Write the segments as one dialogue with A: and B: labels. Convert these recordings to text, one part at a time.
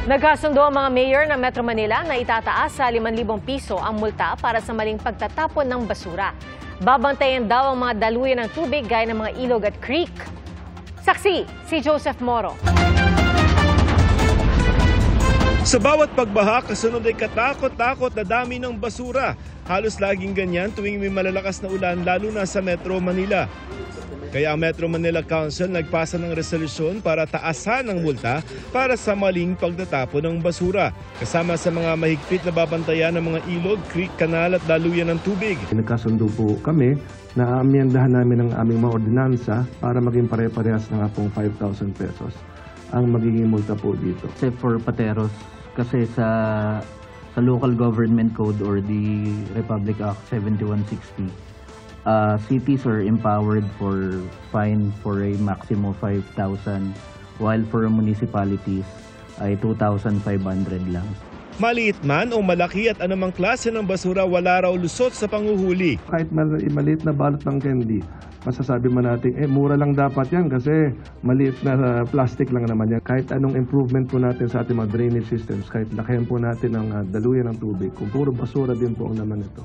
A: Nagkasundo ang mga mayor ng Metro Manila na itataas sa 5,000 piso ang multa para sa maling pagtatapon ng basura. Babantayan daw ang mga daluyan ng tubig gaya ng mga ilog at creek. Saksi, si Joseph Moro.
B: Sa bawat pagbaha, kasunod ay katakot-takot na dami ng basura. Halos laging ganyan tuwing may malalakas na ulan, lalo na sa Metro Manila. Kaya ang Metro Manila Council nagpasa ng resolusyon para taasan ang multa para sa maling pagtatapon ng basura. Kasama sa mga mahigpit na babantayan ng mga ilog, creek, kanal at daluyan ng tubig.
C: Nagkasundo po kami na amyendahan namin ang aming mga ordinansa para maging pare-parehas na nga pong 5,000 pesos ang magiging multa po dito.
D: Except for Pateros, kasi sa Local Government Code or the Republic Act 7160, cities are empowered for fine for a maximum of 5,000 while for municipalities ay 2,500 lang.
B: Maliit man o malaki at anumang klase ng basura, wala raw lusot sa panguhuli.
C: Kahit maliit na balot ng candy, masasabi man natin, mura lang dapat yan kasi maliit na plastic lang naman yan. Kahit anong improvement po natin sa ating mga drainage systems, kahit lakihan po natin ang daluyan ng tubig, kung puro basura din po ang naman ito,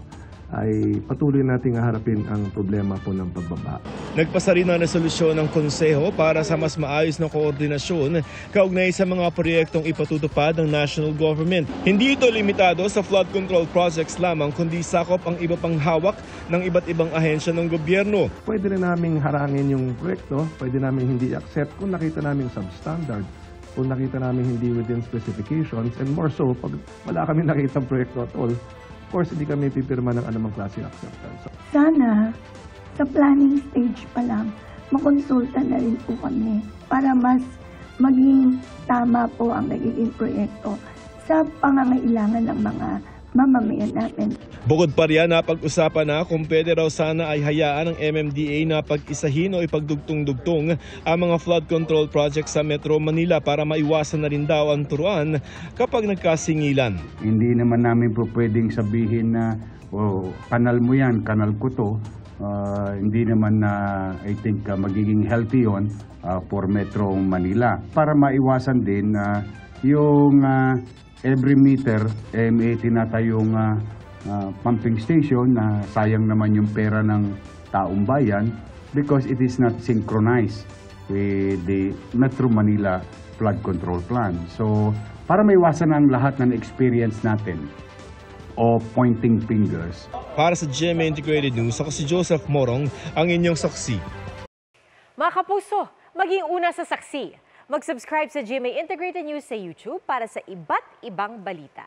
C: ay patuloy nating haharapin ang problema po ng pagbabaha.
B: Nagpasa rin ang resolusyon ng Konseho para sa mas maayos na koordinasyon kaugnay sa mga proyektong ipatutupad ng national government. Hindi ito limitado sa flood control projects lamang, kundi sakop ang iba pang hawak ng iba't ibang ahensya ng gobyerno.
C: Pwede rin naming harangin yung proyekto, pwede namin hindi accept kung nakita namin substandard, kung nakita namin hindi within specifications, and more so, pag wala kami nakitang proyekto at all, of course, hindi kami pipirma ng anumang klase ng acceptance.
E: Sana, sa planning stage pa lang, makonsulta na rin po kami para mas maging tama po ang nagiging proyekto sa pangangailangan ng mga mamamayan natin.
B: Bukod pa riyan, napag-usapan na kung pwede raw sana ay hayaan ng MMDA na pag-isahin o ipagdugtong-dugtong ang mga flood control projects sa Metro Manila para maiwasan na rin daw ang turuan kapag nagkasingilan.
F: Hindi naman namin po pwedeng sabihin na kanal mo yan, kanal ko to. Hindi naman na I think magiging healthy yon for Metro Manila. Para maiwasan din yung every meter may tinatayong pumping station na sayang naman yung pera ng taong bayan because it is not synchronized with the Metro Manila flood control plan. So para maiwasan ang lahat ng experience natin o pointing fingers.
B: Para sa GMA Integrated News, ako si Joseph Morong, ang inyong saksi.
A: Mga kapuso, maging una sa saksi. Mag-subscribe sa GMA Integrated News sa YouTube para sa iba't ibang balita.